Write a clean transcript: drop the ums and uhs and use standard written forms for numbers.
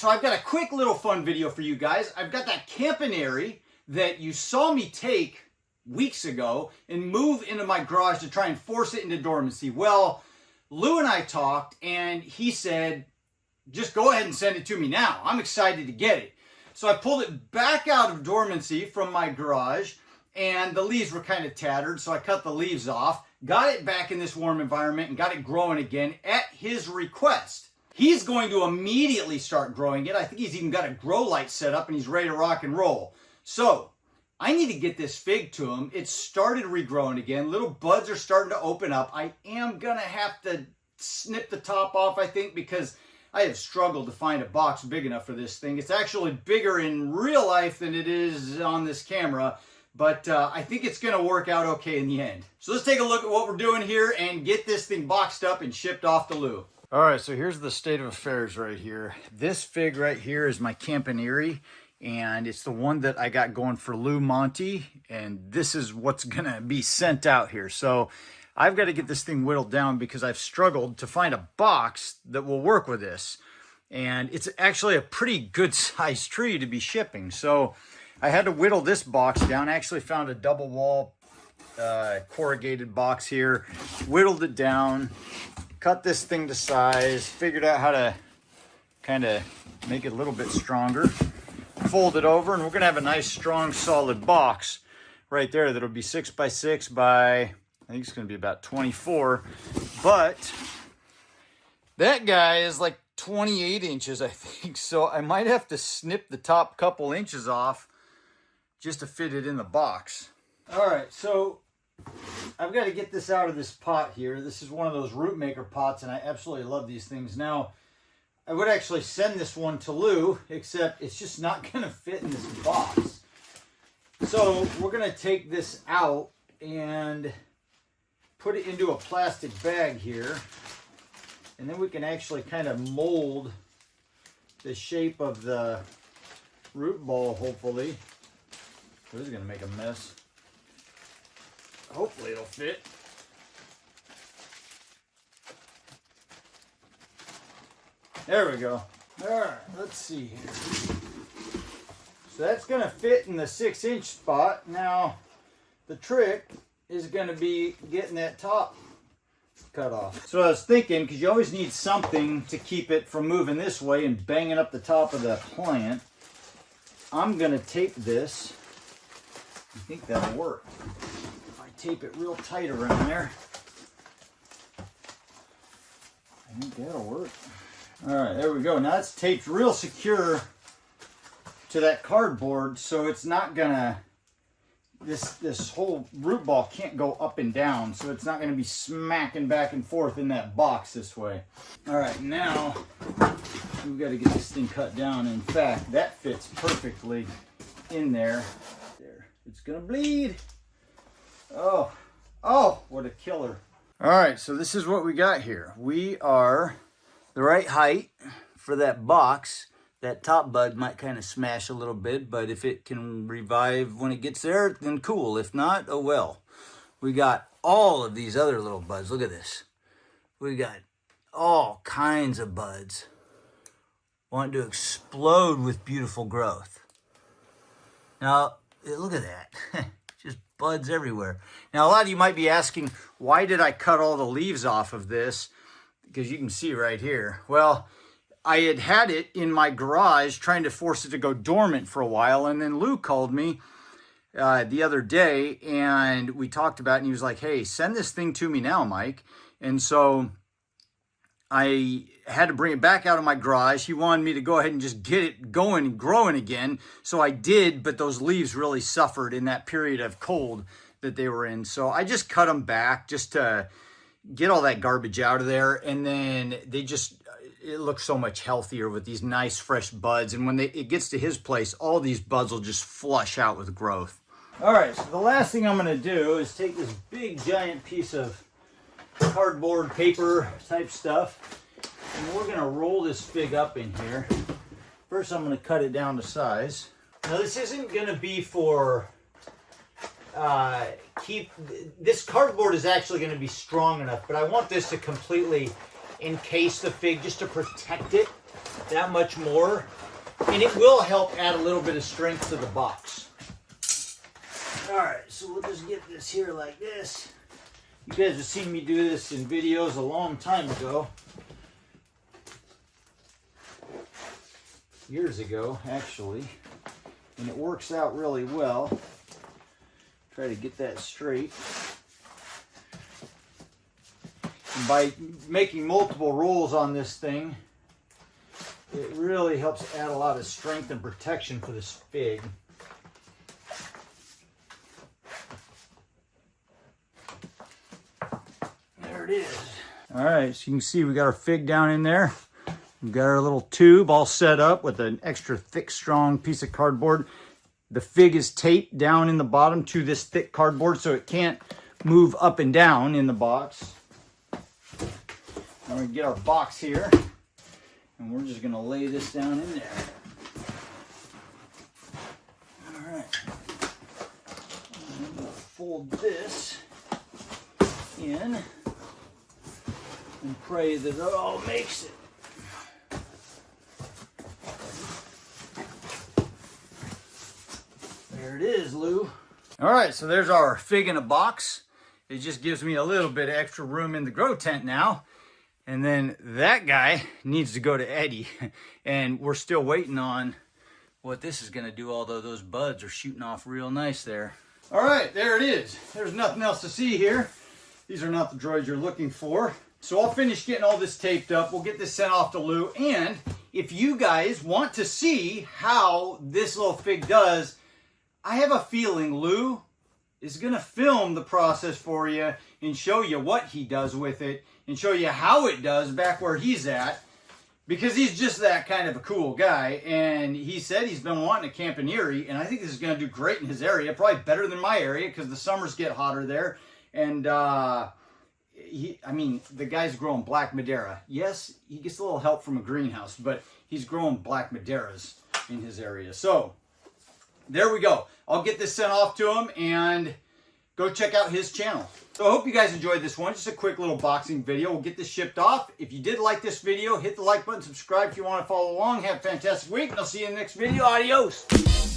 so I've got a quick little fun video for you guys. I've got that Campaniere that you saw me take weeks ago and move into my garage to try and force it into dormancy. Well, Lou and I talked and he said, just go ahead and send it to me now. I'm excited to get it. So I pulled it back out of dormancy from my garage and the leaves were kind of tattered, so I cut the leaves off, got it back in this warm environment and got it growing again at his request. He's going to immediately start growing it. I think he's even got a grow light set up and he's ready to rock and roll. So I need to get this fig to him. It started regrowing again. Little buds are starting to open up. I am going to have to snip the top off, I think, because I have struggled to find a box big enough for this thing. It's actually bigger in real life than it is on this camera, but I think it's going to work out okay in the end. So let's take a look at what we're doing here and get this thing boxed up and shipped off to Lou. All right, so here's the state of affairs right here. This fig right here is my Campaniere, and it's the one that I got going for Lou Monty, and this is what's gonna be sent out here. So I've got to get this thing whittled down because I've struggled to find a box that will work with this. And it's actually a pretty good sized tree to be shipping. So I had to whittle this box down. I actually found a double wall corrugated box here, whittled it down, cut this thing to size, figured out how to kind of make it a little bit stronger, fold it over, and we're going to have a nice, strong, solid box right there that'll be 6 by 6 by, I think it's going to be about 24, but that guy is like 28 inches, I think, so I might have to snip the top couple inches off just to fit it in the box. All right, so I've got to get this out of this pot here. This is one of those root maker pots, and I absolutely love these things. Now, I would actually send this one to Lou, except it's just not going to fit in this box. So we're going to take this out and put it into a plastic bag here, and then we can actually kind of mold the shape of the root ball, hopefully. This is going to make a mess. Hopefully it'll fit. There we go. All right, let's see here. So that's going to fit in the 6-inch spot. Now, the trick is going to be getting that top cut off. So I was thinking, because you always need something to keep it from moving this way and banging up the top of the plant, I'm going to tape this. I think that'll work. Tape it real tight around there. I think that'll work. All right, there we go. Now it's taped real secure to that cardboard, so it's not gonna, this whole root ball can't go up and down, so it's not gonna be smacking back and forth in that box this way. All right, now we've got to get this thing cut down. In fact, that fits perfectly in there. There, it's gonna bleed. Oh, what a killer. All right, so this is what we got here. We are the right height for that box. That top bud might kind of smash a little bit, but if it can revive when it gets there, then cool. If not, oh well. We got all of these other little buds. Look at this. We got all kinds of buds wanting to explode with beautiful growth. Now, look at that. Just buds everywhere. Now, a lot of you might be asking, why did I cut all the leaves off of this? Because you can see right here. Well, I had it in my garage trying to force it to go dormant for a while, and then Lou called me the other day, and we talked about it, and he was like, hey, send this thing to me now, Mike. And so I had to bring it back out of my garage. He wanted me to go ahead and just get it going and growing again. So I did, but those leaves really suffered in that period of cold that they were in. So I just cut them back just to get all that garbage out of there. And then it looks so much healthier with these nice fresh buds. And when it gets to his place, all these buds will just flush out with growth. All right, so the last thing I'm gonna do is take this big giant piece of cardboard paper type stuff, and we're gonna roll this fig up in here. First, I'm gonna cut it down to size. Now, this isn't gonna be for this cardboard is actually gonna be strong enough, but I want this to completely encase the fig just to protect it that much more. And it will help add a little bit of strength to the box. All right, so we'll just get this here like this. You guys have seen me do this in videos a long time ago. Years ago, actually. And it works out really well. Try to get that straight. And by making multiple rolls on this thing, it really helps add a lot of strength and protection for this fig. There it is. All right, so you can see we got our fig down in there. We've got our little tube all set up with an extra thick, strong piece of cardboard. The fig is taped down in the bottom to this thick cardboard so it can't move up and down in the box. Now we get our box here, and we're just going to lay this down in there. All right. I'm going to fold this in and pray that it all makes it. There it is, Lou. All right, so there's our fig in a box. It just gives me a little bit of extra room in the grow tent now. And then that guy needs to go to Eddie. And we're still waiting on what this is gonna do, although those buds are shooting off real nice there. All right, there it is. There's nothing else to see here. These are not the droids you're looking for. So I'll finish getting all this taped up. We'll get this sent off to Lou. And if you guys want to see how this little fig does, I have a feeling Lou is going to film the process for you and show you what he does with it and show you how it does back where he's at, because he's just that kind of a cool guy. And he said he's been wanting a Campaniere, and I think this is going to do great in his area, probably better than my area because the summers get hotter there. And I mean, the guy's growing black Madeira. Yes, he gets a little help from a greenhouse, but he's growing black Madeiras in his area. So there we go. I'll get this sent off to him and go check out his channel. So I hope you guys enjoyed this one. Just a quick little boxing video. We'll get this shipped off. If you did like this video, hit the like button, subscribe if you want to follow along. Have a fantastic week, and I'll see you in the next video. Adios.